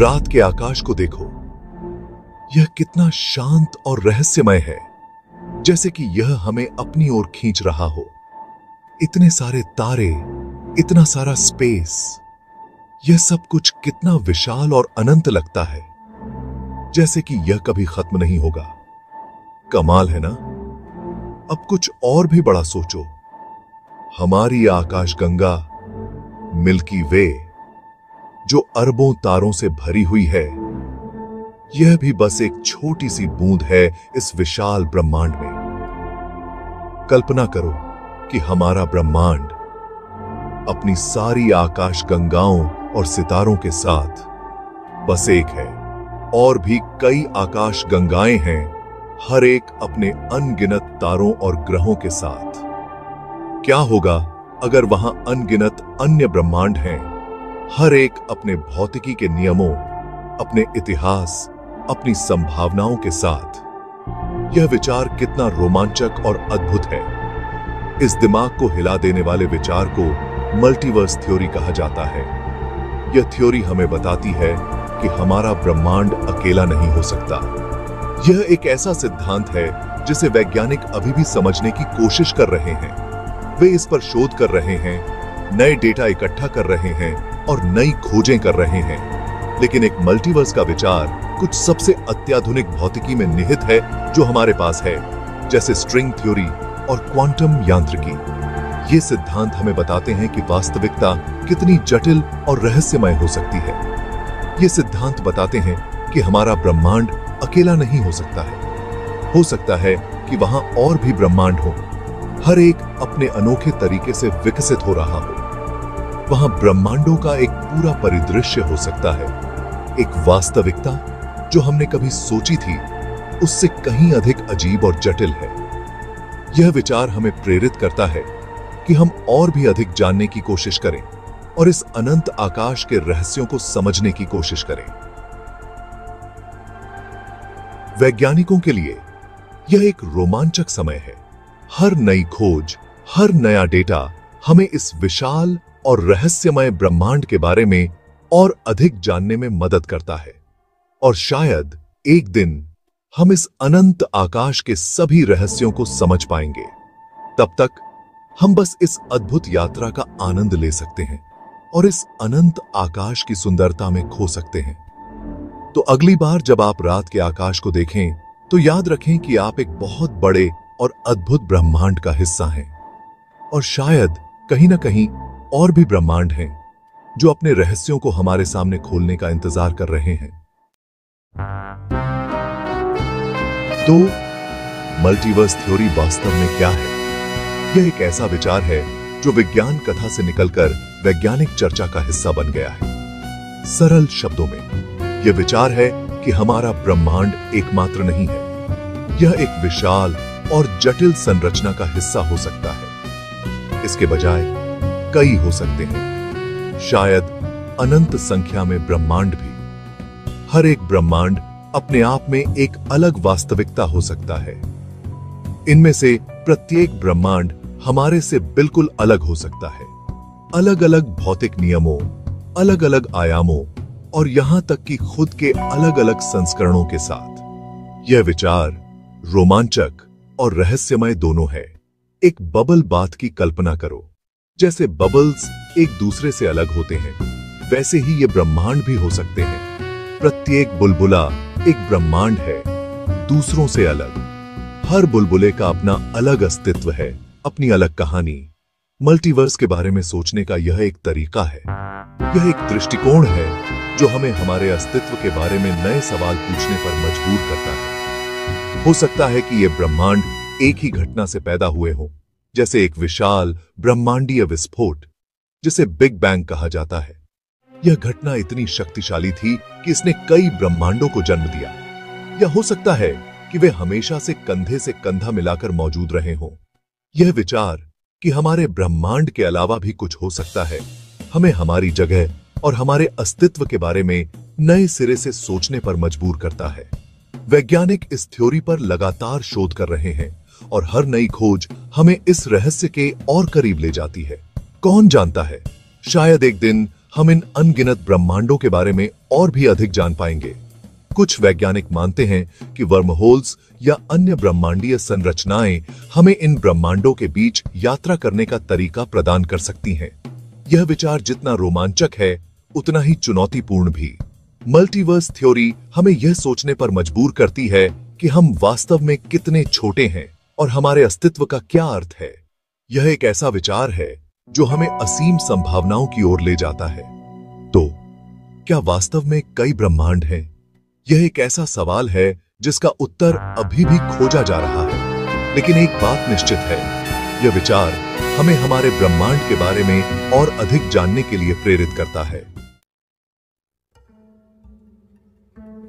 रात के आकाश को देखो, यह कितना शांत और रहस्यमय है, जैसे कि यह हमें अपनी ओर खींच रहा हो। इतने सारे तारे, इतना सारा स्पेस, यह सब कुछ कितना विशाल और अनंत लगता है, जैसे कि यह कभी खत्म नहीं होगा। कमाल है ना? अब कुछ और भी बड़ा सोचो। हमारी आकाशगंगा मिल्की वे, जो अरबों तारों से भरी हुई है, यह भी बस एक छोटी सी बूंद है इस विशाल ब्रह्मांड में। कल्पना करो कि हमारा ब्रह्मांड अपनी सारी आकाशगंगाओं और सितारों के साथ बस एक है, और भी कई आकाशगंगाएं हैं, हर एक अपने अनगिनत तारों और ग्रहों के साथ। क्या होगा अगर वहां अनगिनत अन्य ब्रह्मांड हैं, हर एक अपने भौतिकी के नियमों, अपने इतिहास, अपनी संभावनाओं के साथ? यह विचार कितना रोमांचक और अद्भुत है। इस दिमाग को हिला देने वाले विचार को मल्टीवर्स थ्योरी कहा जाता है। यह थ्योरी हमें बताती है कि हमारा ब्रह्मांड अकेला नहीं हो सकता। यह एक ऐसा सिद्धांत है जिसे वैज्ञानिक अभी भी समझने की कोशिश कर रहे हैं। वे इस पर शोध कर रहे हैं, नए डेटा इकट्ठा कर रहे हैं और नई खोजें कर रहे हैं। लेकिन एक मल्टीवर्स का विचार कुछ सबसे अत्याधुनिक भौतिकी में निहित है जो हमारे पास है, जैसे स्ट्रिंग थ्योरी और क्वांटम यांत्रिकी। ये सिद्धांत हमें बताते हैं कि वास्तविकता कितनी जटिल और रहस्यमय हो सकती है। ये सिद्धांत बताते हैं कि हमारा ब्रह्मांड अकेला नहीं हो सकता है। हो सकता है कि वहां और भी ब्रह्मांड हो, हर एक अपने अनोखे तरीके से विकसित हो रहा हो। वहां ब्रह्मांडों का एक पूरा परिदृश्य हो सकता है, एक वास्तविकता जो हमने कभी सोची थी उससे कहीं अधिक अजीब और जटिल है। यह विचार हमें प्रेरित करता है कि हम और भी अधिक जानने की कोशिश करें और इस अनंत आकाश के रहस्यों को समझने की कोशिश करें। वैज्ञानिकों के लिए यह एक रोमांचक समय है। हर नई खोज, हर नया डेटा हमें इस विशाल और रहस्यमय ब्रह्मांड के बारे में और अधिक जानने में मदद करता है। और शायद एक दिन हम इस अनंत आकाश के सभी रहस्यों को समझ पाएंगे। तब तक हम बस इस अद्भुत यात्रा का आनंद ले सकते हैं और इस अनंत आकाश की सुंदरता में खो सकते हैं। तो अगली बार जब आप रात के आकाश को देखें, तो याद रखें कि आप एक बहुत बड़े और अद्भुत ब्रह्मांड का हिस्सा हैं। और शायद कहीं ना कहीं और भी ब्रह्मांड हैं जो अपने रहस्यों को हमारे सामने खोलने का इंतजार कर रहे हैं। तो मल्टीवर्स थ्योरी वास्तव में क्या है? यह एक ऐसा विचार है जो विज्ञान कथा से निकलकर वैज्ञानिक चर्चा का हिस्सा बन गया है। सरल शब्दों में यह विचार है कि हमारा ब्रह्मांड एकमात्र नहीं है। यह एक विशाल और जटिल संरचना का हिस्सा हो सकता है। इसके बजाय कई हो सकते हैं, शायद अनंत संख्या में ब्रह्मांड भी। हर एक ब्रह्मांड अपने आप में एक अलग वास्तविकता हो सकता है। इनमें से प्रत्येक ब्रह्मांड हमारे से बिल्कुल अलग हो सकता है, अलग अलग भौतिक नियमों, अलग अलग आयामों और यहां तक कि खुद के अलग अलग संस्करणों के साथ। यह विचार रोमांचक और रहस्यमय दोनों है। एक बबल बाथ की कल्पना करो। जैसे बबल्स एक दूसरे से अलग होते हैं, वैसे ही ये ब्रह्मांड भी हो सकते हैं। प्रत्येक बुलबुला एक ब्रह्मांड है, दूसरों से अलग। हर बुलबुले का अपना अलग अस्तित्व है, अपनी अलग कहानी। मल्टीवर्स के बारे में सोचने का यह एक तरीका है। यह एक दृष्टिकोण है जो हमें हमारे अस्तित्व के बारे में नए सवाल पूछने पर मजबूर करता है। हो सकता है कि यह ब्रह्मांड एक ही घटना से पैदा हुए हों, जैसे एक विशाल ब्रह्मांडीय विस्फोट, जिसे बिग बैंग कहा जाता है। यह घटना इतनी शक्तिशाली थी कि इसने कई ब्रह्मांडों को जन्म दिया। या हो सकता है कि वे हमेशा से कंधे से कंधा मिलाकर मौजूद रहे हों। यह विचार कि हमारे ब्रह्मांड के अलावा भी कुछ हो सकता है, हमें हमारी जगह और हमारे अस्तित्व के बारे में नए सिरे से सोचने पर मजबूर करता है। वैज्ञानिक इस थ्योरी पर लगातार शोध कर रहे हैं और हर नई खोज हमें इस रहस्य के और करीब ले जाती है। कौन जानता है, शायद एक दिन हम इन अनगिनत ब्रह्मांडों के बारे में और भी अधिक जान पाएंगे। कुछ वैज्ञानिक मानते हैं कि वर्महोल्स या अन्य ब्रह्मांडीय संरचनाएं हमें इन ब्रह्मांडों के बीच यात्रा करने का तरीका प्रदान कर सकती हैं। यह विचार जितना रोमांचक है उतना ही चुनौतीपूर्ण भी। मल्टीवर्स थ्योरी हमें यह सोचने पर मजबूर करती है कि हम वास्तव में कितने छोटे हैं और हमारे अस्तित्व का क्या अर्थ है। यह एक ऐसा विचार है जो हमें असीम संभावनाओं की ओर ले जाता है। तो क्या वास्तव में कई ब्रह्मांड हैं? यह एक ऐसा सवाल है जिसका उत्तर अभी भी खोजा जा रहा है। लेकिन एक बात निश्चित है, यह विचार हमें हमारे ब्रह्मांड के बारे में और अधिक जानने के लिए प्रेरित करता है।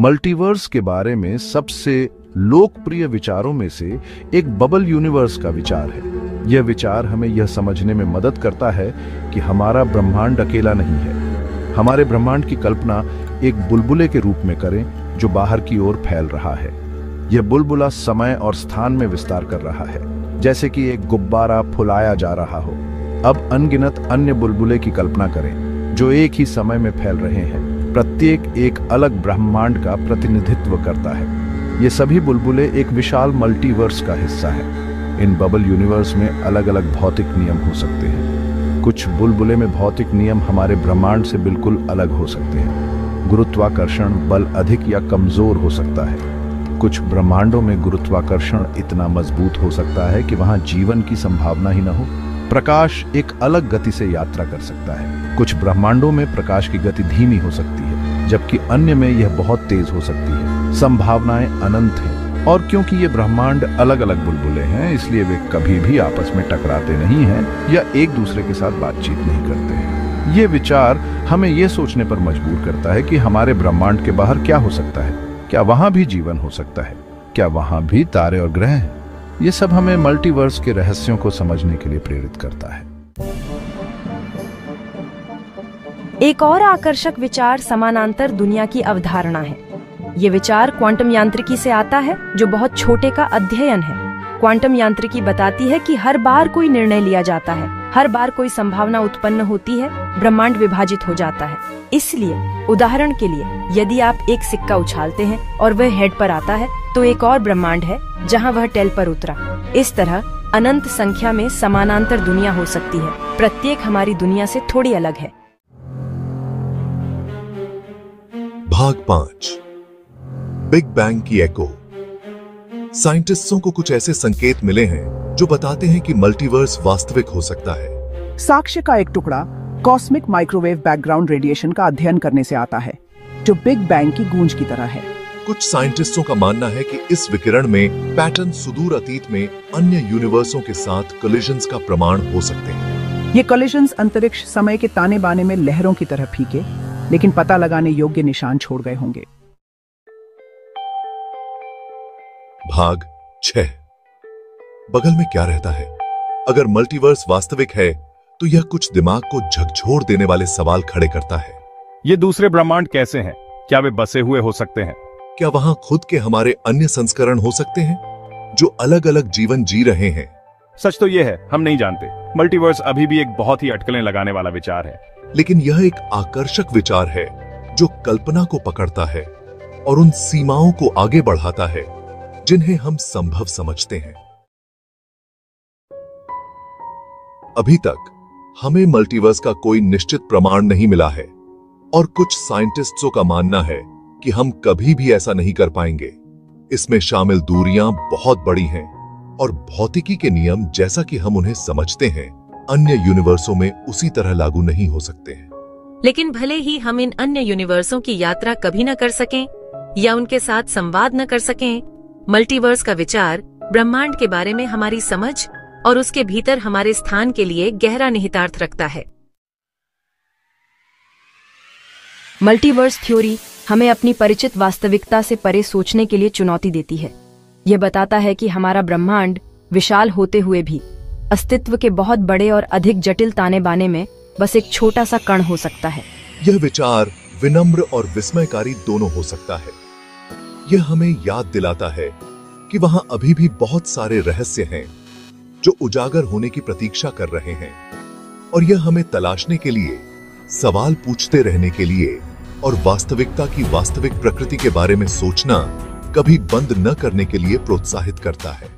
मल्टीवर्स के बारे में सबसे लोकप्रिय विचारों में से एक बबल यूनिवर्स का विचार है। यह विचार हमें यह समझने में मदद करता है कि हमारा ब्रह्मांड अकेला नहीं है। हमारे ब्रह्मांड की कल्पना एक बुलबुले के रूप में करें जो बाहर की ओर फैल रहा है। यह बुलबुला समय और स्थान में विस्तार कर रहा है, जैसे कि एक गुब्बारा फुलाया जा रहा हो। अब अनगिनत अन्य बुलबुले की कल्पना करें जो एक ही समय में फैल रहे हैं। प्रत्येक एक अलग ब्रह्मांड का प्रतिनिधित्व करता है। ये सभी बुलबुले एक विशाल मल्टीवर्स का हिस्सा है। इन बबल यूनिवर्स में अलग अलग भौतिक नियम हो सकते हैं। कुछ बुलबुले में भौतिक नियम हमारे ब्रह्मांड से बिल्कुल अलग हो सकते हैं। गुरुत्वाकर्षण बल अधिक या कमजोर हो सकता है। कुछ ब्रह्मांडों में गुरुत्वाकर्षण इतना मजबूत हो सकता है कि वहां जीवन की संभावना ही न हो। प्रकाश एक अलग गति से यात्रा कर सकता है। कुछ ब्रह्मांडों में प्रकाश की गति धीमी हो सकती है, जबकि अन्य में यह बहुत तेज हो सकती है। संभावनाएं अनंत हैं, और क्योंकि ये ब्रह्मांड अलग अलग बुलबुले हैं, इसलिए वे कभी भी आपस में टकराते नहीं हैं या एक दूसरे के साथ बातचीत नहीं करते हैं। ये विचार हमें यह सोचने पर मजबूर करता है कि हमारे ब्रह्मांड के बाहर क्या हो सकता है। क्या वहां भी जीवन हो सकता है? क्या वहां भी तारे और ग्रह हैं? ये सब हमें मल्टीवर्स के रहस्यों को समझने के लिए प्रेरित करता है। एक और आकर्षक विचार समानांतर दुनिया की अवधारणा है। ये विचार क्वांटम यांत्रिकी से आता है, जो बहुत छोटे का अध्ययन है। क्वांटम यांत्रिकी बताती है कि हर बार कोई निर्णय लिया जाता है, हर बार कोई संभावना उत्पन्न होती है, ब्रह्मांड विभाजित हो जाता है। इसलिए उदाहरण के लिए, यदि आप एक सिक्का उछालते हैं और वह हेड पर आता है, तो एक और ब्रह्मांड है जहां वह टेल पर उतरा। इस तरह अनंत संख्या में समानांतर दुनिया हो सकती है। प्रत्येक हमारी दुनिया से थोड़ी अलग है। भाग 5, बिग बैंग की एको। साइंटिस्टों को कुछ ऐसे संकेत मिले हैं जो बताते हैं कि मल्टीवर्स वास्तविक हो सकता है। साक्ष्य का एक टुकड़ा कॉस्मिक माइक्रोवेव बैकग्राउंड रेडिएशन का अध्ययन करने से आता है, जो बिग बैंग की गूंज की तरह है। कुछ साइंटिस्टों का मानना है कि इस विकिरण में पैटर्न सुदूर अतीत में अन्य यूनिवर्सों के साथ कोलिजन्स का प्रमाण हो सकते हैं। ये कोलिजन्स अंतरिक्ष समय के ताने बाने में लहरों की तरह फीके, लेकिन पता लगाने योग्य निशान छोड़ गए होंगे। भाग 6, बगल में क्या रहता है? अगर मल्टीवर्स वास्तविक है तो यह कुछ दिमाग को झकझोर देने वाले सवाल खड़े करता है। ये दूसरे ब्रह्मांड कैसे हैं? क्या वे बसे हुए हो सकते हैं? क्या वहां खुद के हमारे अन्य संस्करण हो सकते हैं जो अलग अलग जीवन जी रहे हैं? सच तो यह है, हम नहीं जानते। मल्टीवर्स अभी भी एक बहुत ही अटकलें लगाने वाला विचार है। लेकिन यह एक आकर्षक विचार है जो कल्पना को पकड़ता है और उन सीमाओं को आगे बढ़ाता है जिन्हें हम संभव समझते हैं। अभी तक हमें मल्टीवर्स का कोई निश्चित प्रमाण नहीं मिला है, और कुछ साइंटिस्टों का मानना है कि हम कभी भी ऐसा नहीं कर पाएंगे। इसमें शामिल दूरियां बहुत बड़ी हैं और भौतिकी के नियम जैसा कि हम उन्हें समझते हैं अन्य यूनिवर्सों में उसी तरह लागू नहीं हो सकते हैं। लेकिन भले ही हम इन अन्य यूनिवर्सों की यात्रा कभी न कर सकें या उनके साथ संवाद न कर सकें, मल्टीवर्स का विचार ब्रह्मांड के बारे में हमारी समझ और उसके भीतर हमारे स्थान के लिए गहरा निहितार्थ रखता है। मल्टीवर्स थ्योरी हमें अपनी परिचित वास्तविकता से परे सोचने के लिए चुनौती देती है। यह बताता है कि हमारा ब्रह्मांड विशाल होते हुए भी अस्तित्व के बहुत बड़े और अधिक जटिल ताने बाने में बस एक छोटा सा कण हो सकता है। यह विचार विनम्र और विस्मयकारी दोनों हो सकता है। यह हमें याद दिलाता है कि वहां अभी भी बहुत सारे रहस्य हैं जो उजागर होने की प्रतीक्षा कर रहे हैं, और यह हमें तलाशने के लिए सवाल पूछते रहने के लिए और वास्तविकता की वास्तविक प्रकृति के बारे में सोचना कभी बंद न करने के लिए प्रोत्साहित करता है।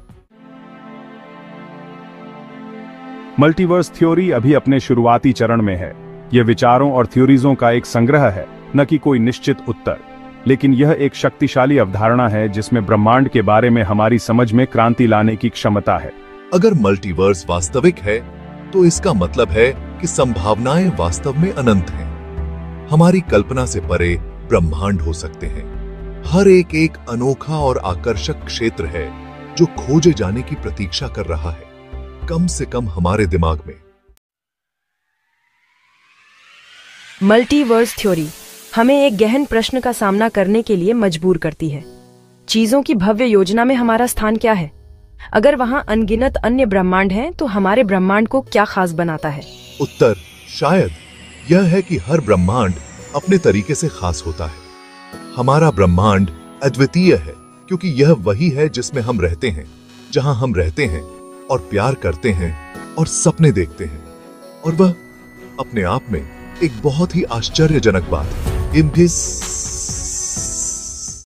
मल्टीवर्स थ्योरी अभी अपने शुरुआती चरण में है। यह विचारों और थ्योरीजों का एक संग्रह है, न कि कोई निश्चित उत्तर, लेकिन यह एक शक्तिशाली अवधारणा है जिसमें ब्रह्मांड के बारे में हमारी समझ में क्रांति लाने की क्षमता है। अगर मल्टीवर्स वास्तविक है तो इसका मतलब है कि संभावनाएं वास्तव में अनंत हैं। हमारी कल्पना से परे ब्रह्मांड हो सकते हैं। हर एक अनोखा और आकर्षक क्षेत्र है जो खोजे जाने की प्रतीक्षा कर रहा है, कम से कम हमारे दिमाग में। मल्टीवर्स थ्योरी हमें एक गहन प्रश्न का सामना करने के लिए मजबूर करती है। चीजों की भव्य योजना में हमारा स्थान क्या है? अगर वहां अनगिनत अन्य ब्रह्मांड हैं, तो हमारे ब्रह्मांड को क्या खास बनाता है? उत्तर शायद यह है कि हर ब्रह्मांड अपने तरीके से खास होता है। हमारा ब्रह्मांड अद्वितीय है क्योंकि यह वही है जिसमें हम रहते हैं, जहां हम रहते हैं और प्यार करते हैं और सपने देखते हैं। और वह अपने आप में एक बहुत ही आश्चर्यजनक बात है।